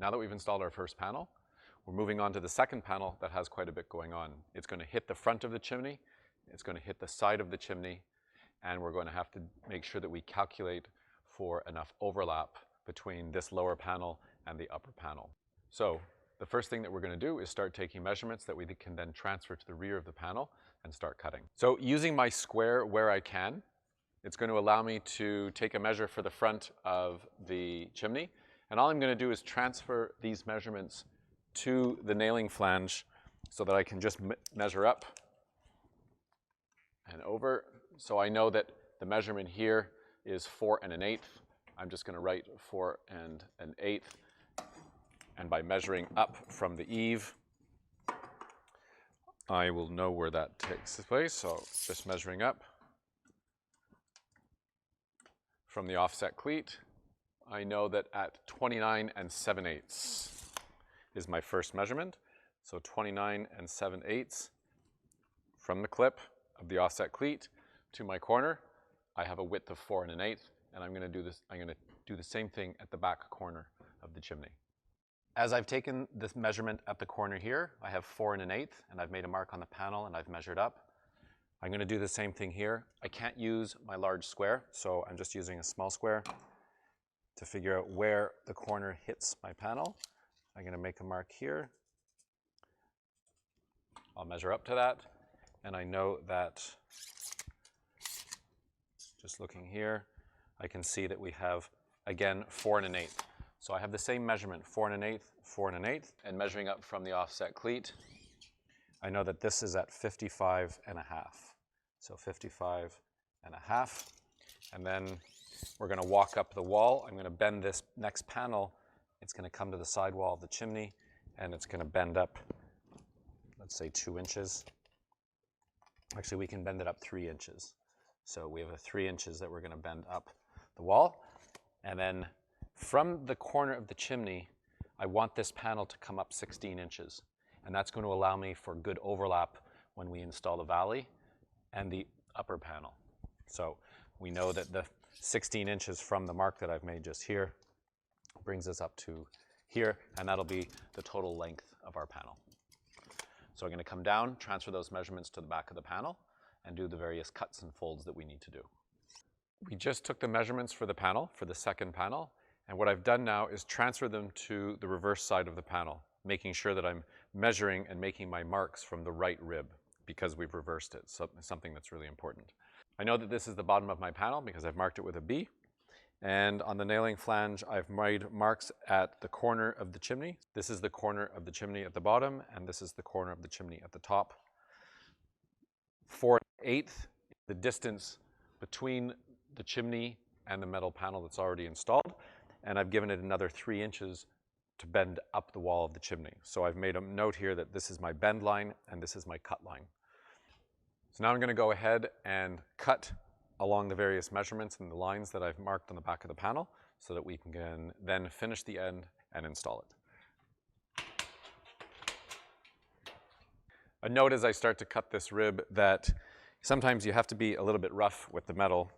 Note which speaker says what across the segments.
Speaker 1: Now that we've installed our first panel, we're moving on to the second panel that has quite a bit going on. It's going to hit the front of the chimney, it's going to hit the side of the chimney, and we're going to have to make sure that we calculate for enough overlap between this lower panel and the upper panel. So the first thing that we're going to do is start taking measurements that we can then transfer to the rear of the panel and start cutting. So using my square where I can, it's going to allow me to take a measure for the front of the chimney, and all I'm going to do is transfer these measurements to the nailing flange so that I can just measure up and over. So I know that the measurement here is 4 1/8. I'm just going to write 4 1/8. And by measuring up from the eave, I will know where that takes place. So just measuring up from the offset cleat, I know that at 29 7/8 is my first measurement. So 29 7/8 from the clip of the offset cleat to my corner, I have a width of 4 1/8, and I'm going to do this. I'm going to do the same thing at the back corner of the chimney. As I've taken this measurement at the corner here, I have 4 1/8, and I've made a mark on the panel and I've measured up. I'm going to do the same thing here. I can't use my large square, so I'm just using a small square to figure out where the corner hits my panel. I'm going to make a mark here. I'll measure up to that, and I know that, just looking here, I can see that we have, again, 4 1/8. So I have the same measurement, 4 1/8, 4 1/8, and measuring up from the offset cleat, I know that this is at 55 1/2. So 55 1/2, and then we're going to walk up the wall. I'm going to bend this next panel. It's going to come to the side wall of the chimney, and it's going to bend up, let's say 2 inches. Actually, we can bend it up 3 inches. So we have a 3 inches that we're going to bend up the wall. And then from the corner of the chimney, I want this panel to come up 16 inches. And that's going to allow me for good overlap when we install the valley and the upper panel. So we know that the 16 inches from the mark that I've made just here brings us up to here, and that'll be the total length of our panel. So I'm going to come down, transfer those measurements to the back of the panel, and do the various cuts and folds that we need to do. We just took the measurements for the panel, for the second panel, and what I've done now is transfer them to the reverse side of the panel, making sure that I'm measuring and making my marks from the right rib because we've reversed it, so something that's really important. I know that this is the bottom of my panel because I've marked it with a B, and on the nailing flange I've made marks at the corner of the chimney. This is the corner of the chimney at the bottom, and this is the corner of the chimney at the top. 4 1/8, the distance between the chimney and the metal panel that's already installed, and I've given it another 3 inches to bend up the wall of the chimney. So I've made a note here that this is my bend line and this is my cut line. So now I'm going to go ahead and cut along the various measurements and the lines that I've marked on the back of the panel so that we can then finish the end and install it. A note as I start to cut this rib that sometimes you have to be a little bit rough with the metal.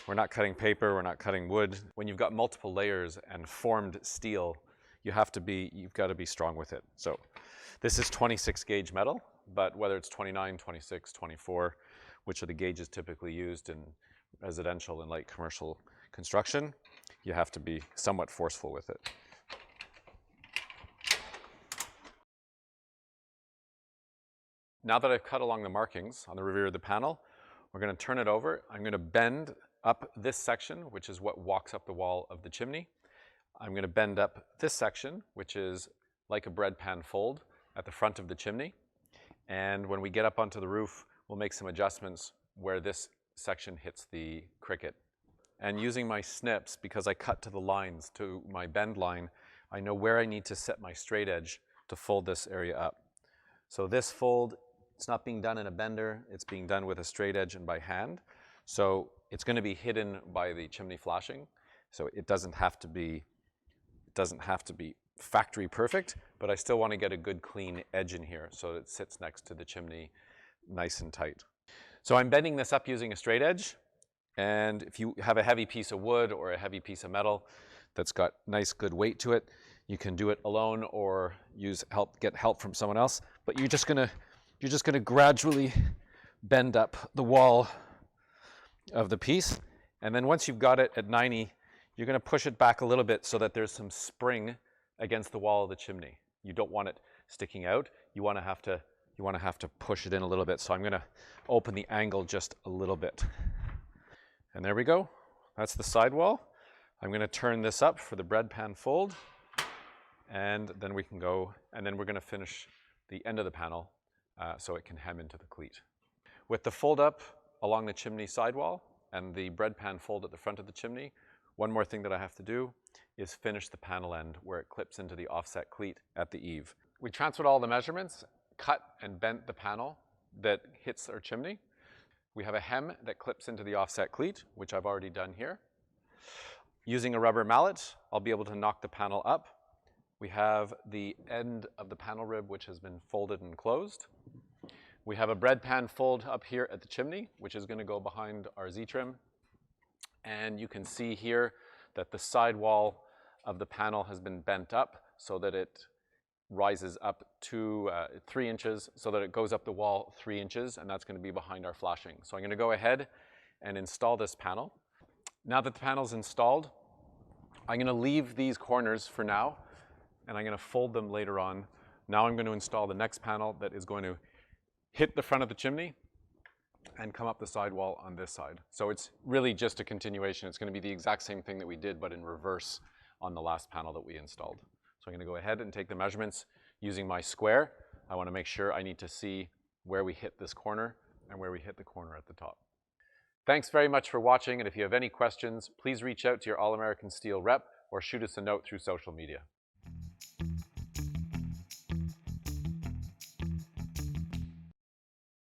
Speaker 1: We're not cutting paper, we're not cutting wood. When you've got multiple layers and formed steel, you've got to be strong with it. So this is 26 gauge metal, but whether it's 29, 26, 24, which are the gauges typically used in residential and light commercial construction, you have to be somewhat forceful with it. Now that I've cut along the markings on the rear of the panel, we're going to turn it over. I'm going to bend up this section, which is what walks up the wall of the chimney. I'm going to bend up this section, which is like a bread pan fold at the front of the chimney. And when we get up onto the roof, we'll make some adjustments where this section hits the cricket. And using my snips, because I cut to the lines, to my bend line, I know where I need to set my straight edge to fold this area up. So this fold, it's not being done in a bender, it's being done with a straight edge and by hand. So it's going to be hidden by the chimney flashing. So it doesn't have to be factory perfect, but I still want to get a good clean edge in here so it sits next to the chimney nice and tight. So I'm bending this up using a straight edge, and if you have a heavy piece of wood or a heavy piece of metal, that's got nice, good weight to it. You can do it alone or get help from someone else, but you're just gonna gradually bend up the wall of the piece. And then once you've got it at 90, you're gonna push it back a little bit so that there's some spring against the wall of the chimney. You don't want it sticking out. You wanna have to push it in a little bit. So I'm gonna open the angle just a little bit. And there we go. That's the sidewall. I'm gonna turn this up for the bread pan fold, and then we can go, and then we're gonna finish the end of the panel so it can hem into the cleat. With the fold up along the chimney sidewall and the bread pan fold at the front of the chimney, one more thing that I have to do is finish the panel end where it clips into the offset cleat at the eave. We transferred all the measurements, cut and bent the panel that hits our chimney. We have a hem that clips into the offset cleat, which I've already done here. Using a rubber mallet, I'll be able to knock the panel up. We have the end of the panel rib, which has been folded and closed. We have a bread pan fold up here at the chimney, which is going to go behind our Z-trim. And you can see here that the sidewall of the panel has been bent up so that it rises up to 3 inches, so that it goes up the wall 3 inches, and that's going to be behind our flashing. So I'm going to go ahead and install this panel. Now that the panel's installed, I'm going to leave these corners for now, and I'm going to fold them later on. Now I'm going to install the next panel that is going to hit the front of the chimney and come up the sidewall on this side. So it's really just a continuation. It's going to be the exact same thing that we did, but in reverse on the last panel that we installed. So I'm going to go ahead and take the measurements using my square. I want to make sure I need to see where we hit this corner and where we hit the corner at the top. Thanks very much for watching, and if you have any questions, please reach out to your All American Steel rep or shoot us a note through social media.